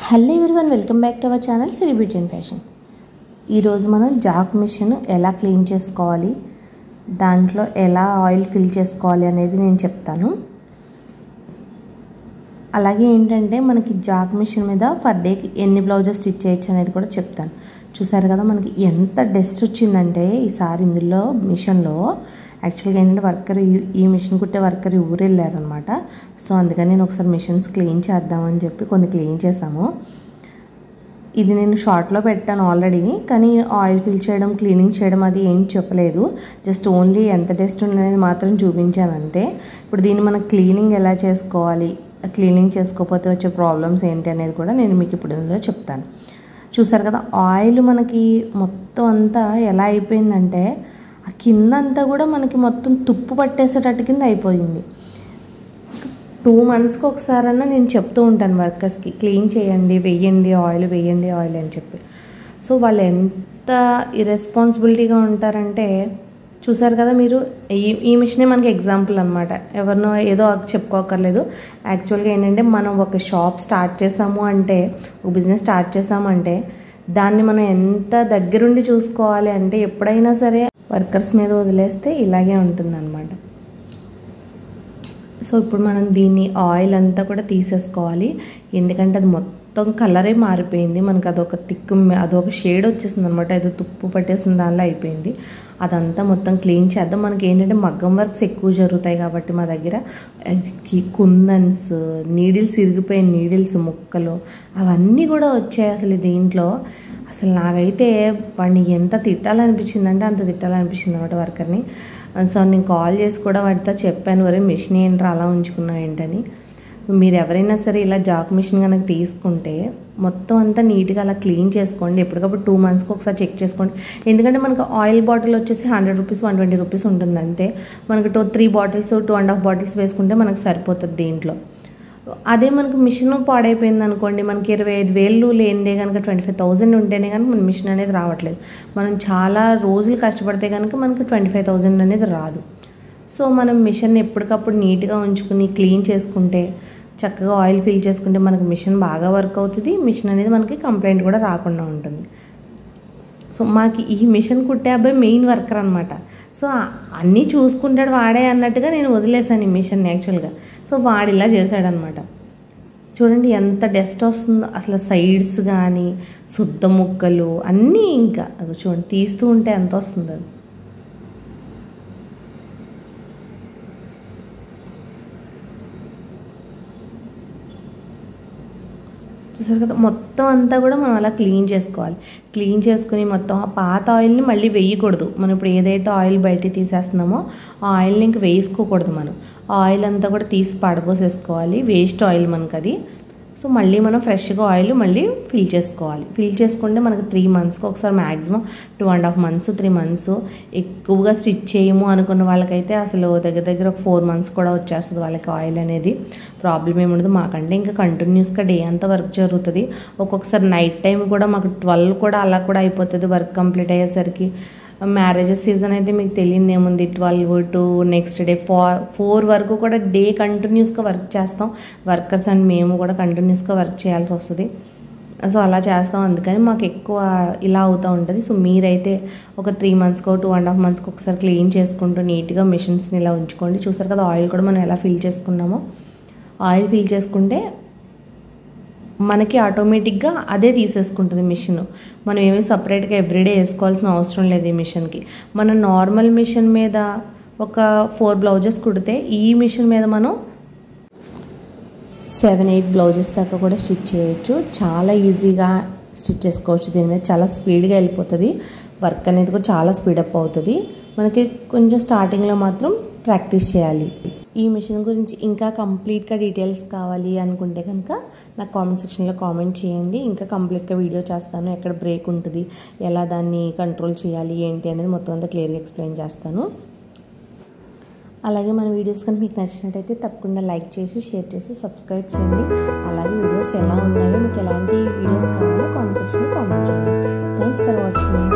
Hello everyone, welcome back to our channel Siri beauty and fashion. ఈరోజు మనం Jack machine ఎలా clean చేసుకోవాలి, దాంట్లో ఎలా ఆయిల్ ఫిల్ చేసుకోవాలి అనేది నేను చెప్తాను. అలాగే ఏంటంటే మనకి జాక్ మిషన్ మీద పర్ డేకి ఎన్ని బ్లౌజెస్ స్టిచ్ చేయొచ్చు అనేది కూడా చెప్తాను. చూసారు కదా మనకి ఎంత డస్ట్ వచ్చిందంటే ఈసారి ఇందులో మిషన్లో. యాక్చువల్గా ఏంటంటే వర్కర్ ఈ మిషన్ కుట్టే వర్కర్ ఊరు వెళ్ళారనమాట. సో అందుకని నేను ఒకసారి మిషన్స్ క్లీన్ చేద్దామని చెప్పి కొన్ని క్లీన్ చేసాము. ఇది నేను షార్ట్లో పెట్టాను ఆల్రెడీ, కానీ ఆయిల్ ఫిల్ చేయడం క్లీనింగ్ చేయడం అది ఏం చెప్పలేదు. జస్ట్ ఓన్లీ ఎంత డస్ట్ అనేది మాత్రం చూపించాను అంతే. ఇప్పుడు దీన్ని మనం క్లీనింగ్ ఎలా చేసుకోవాలి, క్లీనింగ్ చేసుకోకపోతే వచ్చే ప్రాబ్లమ్స్ ఏంటి అనేది కూడా నేను మీకు ఇప్పుడు ఇందులో చెప్తాను. చూసారు కదా ఆయిల్ మనకి మొత్తం అంతా ఎలా అయిపోయిందంటే ఆ కింద అంతా కూడా మనకి మొత్తం తుప్పు పట్టేసేటట్టు కింద అయిపోయింది. 2 monthsకి ఒకసారన్నా నేను చెప్తూ ఉంటాను వర్కర్స్కి, క్లీన్ చేయండి, వేయండి ఆయిల్ అని చెప్పి. సో వాళ్ళు ఎంత ఇర్రెస్పాన్సిబిలిటీగా ఉంటారంటే చూసారు కదా మీరు. ఈ మిషనే మనకి ఎగ్జాంపుల్ అనమాట. ఎవరినో ఏదో చెప్పుకోకర్లేదు. యాక్చువల్గా ఏంటంటే మనం ఒక షాప్ స్టార్ట్ చేసాము అంటే, ఒక బిజినెస్ స్టార్ట్ చేసాము అంటే దాన్ని మనం ఎంత దగ్గరుండి చూసుకోవాలి అంటే ఎప్పుడైనా సరే వర్కర్స్ మీద వదిలేస్తే ఇలాగే ఉంటుందన్నమాట. సో ఇప్పుడు మనం దీన్ని ఆయిల్ అంతా కూడా తీసేసుకోవాలి. ఎందుకంటే అది మొత్తం కలరే మారిపోయింది. మనకు అదొక షేడ్ వచ్చేసింది అనమాట. ఏదో తుప్పు పట్టేసిన దానిలో అయిపోయింది. అదంతా మొత్తం క్లీన్ చేద్దాం. మనకి ఏంటంటే మగ్గం వర్క్స్ ఎక్కువ జరుగుతాయి కాబట్టి మా దగ్గర కుందన్స్, నీడిల్స్, ఇరిగిపోయిన నీడిల్స్ ముక్కలు అవన్నీ కూడా వచ్చాయి. అసలు దీంట్లో అసలు నాకైతే వాడిని ఎంత తిట్టాలనిపించిందంటే అంత తిట్టాలనిపించింది అనమాట వర్కర్ని. సో నేను కాల్ చేసి కూడా వాటితో చెప్పాను, వరే మిషన్ ఏంట్రా అలా ఉంచుకున్నావు ఏంటని. మీరు ఎవరైనా సరే ఇలా జాక్ మిషన్ కనుక తీసుకుంటే మొత్తం అంతా నీట్గా అలా క్లీన్ చేసుకోండి. ఎప్పటికప్పుడు 2 monthsకి ఒకసారి చెక్ చేసుకోండి. ఎందుకంటే మనకు ఆయిల్ బాటిల్ వచ్చేసి 100 రూపీస్ 120 రూపీస్ ఉంటుంది అంతే. మనకు 3 బాటిల్స్ 2.5 బాటిల్స్ వేసుకుంటే మనకు సరిపోతుంది దీంట్లో. అదే మనకు మిషన్ పాడైపోయింది అనుకోండి, మనకి 25,000 లేనిదే కనుక 25,000 ఉంటేనే కనుక మన మిషన్ అనేది రావట్లేదు. మనం చాలా రోజులు కష్టపడితే కనుక మనకి 25,000 అనేది రాదు. సో మనం మిషన్ ఎప్పటికప్పుడు నీట్గా ఉంచుకుని క్లీన్ చేసుకుంటే, చక్కగా ఆయిల్ ఫిల్ చేసుకుంటే మనకి మిషన్ బాగా వర్క్ అవుతుంది. మిషన్ అనేది మనకి కంప్లైంట్ కూడా రాకుండా ఉంటుంది. సో మాకు ఈ మిషన్ కుట్టే అబ్బాయి మెయిన్ వర్కర్ అనమాట. సో అన్నీ చూసుకుంటాడు వాడే అన్నట్టుగా నేను వదిలేసాను ఈ మిషన్ యాక్చువల్గా. సో వాడిలా చేశాడనమాట. చూడండి ఎంత డస్ట్ వస్తుందో అసలు. సైడ్స్ కానీ శుద్ధ ముక్కలు అన్నీ ఇంకా అది చూడండి తీస్తూ ఉంటే ఎంత వస్తుందో అది. చూసారు కదా మొత్తం అంతా కూడా మనం అలా క్లీన్ చేసుకోవాలి. క్లీన్ చేసుకుని మొత్తం ఆ పాత ఆయిల్ని మళ్ళీ వేయకూడదు. మనం ఇప్పుడు ఏదైతే ఆయిల్ బయట తీసేస్తున్నామో ఆ ఆయిల్ని ఇంక వేసుకోకూడదు. మనం ఆయిల్ అంతా కూడా తీసి పడపోసేసుకోవాలి. వేస్ట్ ఆయిల్ మనకు అది. సో మళ్ళీ మనం ఫ్రెష్గా ఆయిల్ మళ్ళీ ఫిల్ చేసుకోవాలి. ఫిల్ చేసుకుంటే మనకు 3 monthsకి ఒకసారి, మ్యాక్సిమం 2.5 months 3 months. ఎక్కువగా స్టిచ్ చేయము అనుకున్న వాళ్ళకైతే అసలు దగ్గర ఒక 4 months కూడా వచ్చేస్తుంది వాళ్ళకి ఆయిల్ అనేది. ప్రాబ్లం ఏముండదు. మాకంటే ఇంకా కంటిన్యూస్గా డే అంతా వర్క్ జరుగుతుంది. ఒక్కొక్కసారి నైట్ టైం కూడా మాకు 12 కూడా అలా కూడా అయిపోతుంది వర్క్ కంప్లీట్ అయ్యేసరికి. మ్యారేజెస్ సీజన్ అయితే మీకు తెలియదు ఏముంది, 12 to నెక్స్ట్ డే 4 వరకు కూడా డే కంటిన్యూస్గా వర్క్ చేస్తాం. వర్కర్స్ అండ్ మేము కూడా కంటిన్యూస్గా వర్క్ చేయాల్సి వస్తుంది. సో అలా చేస్తాం. అందుకని మాకు ఎక్కువ ఇలా అవుతూ ఉంటుంది. సో మీరైతే ఒక 3 monthsకో 2.5 monthsకి ఒకసారి క్లీన్ చేసుకుంటూ నీట్గా మిషన్స్ని ఇలా ఉంచుకోండి. చూసారు కదా ఆయిల్ కూడా మనం ఎలా ఫిల్ చేసుకున్నామో. ఆయిల్ ఫిల్ చేసుకుంటే మనకి ఆటోమేటిక్గా అదే తీసేసుకుంటుంది మిషన్. మనం ఏమీ సపరేట్గా ఎవ్రీడే వేసుకోవాల్సిన అవసరం లేదు ఈ మిషన్కి. మన నార్మల్ మిషన్ మీద ఒక 4 బ్లౌజెస్ కుడితే ఈ మిషన్ మీద మనం 7-8 బ్లౌజెస్ దాకా కూడా స్టిచ్ చేయొచ్చు. చాలా ఈజీగా స్టిచ్ చేసుకోవచ్చు. దీని మీద చాలా స్పీడ్గా వెళ్ళిపోతుంది. వర్క్ అనేది కూడా చాలా స్పీడప్ అవుతుంది. మనకి కొంచెం స్టార్టింగ్లో మాత్రం ప్రాక్టీస్ చేయాలి. ఈ మిషన్ గురించి ఇంకా కంప్లీట్గా డీటెయిల్స్ కావాలి అనుకుంటే కనుక నాకు కామెంట్ సెక్షన్లో కామెంట్ చేయండి. ఇంకా కంప్లీట్గా వీడియో చేస్తాను. ఎక్కడ బ్రేక్ ఉంటుంది, ఎలా దాన్ని కంట్రోల్ చేయాలి ఏంటి అనేది మొత్తం అంతా క్లియర్గా ఎక్స్ప్లెయిన్ చేస్తాను. అలాగే మన వీడియోస్ కనుక మీకు నచ్చినట్టయితే తప్పకుండా లైక్ చేసి, షేర్ చేసి, సబ్స్క్రైబ్ చేయండి. అలాగే వీడియోస్ ఎలా ఉన్నాయో, మీకు ఎలాంటి వీడియోస్ కావాలో కామెంట్ సెక్షన్లో కామెంట్ చేయండి. Thanks for watching.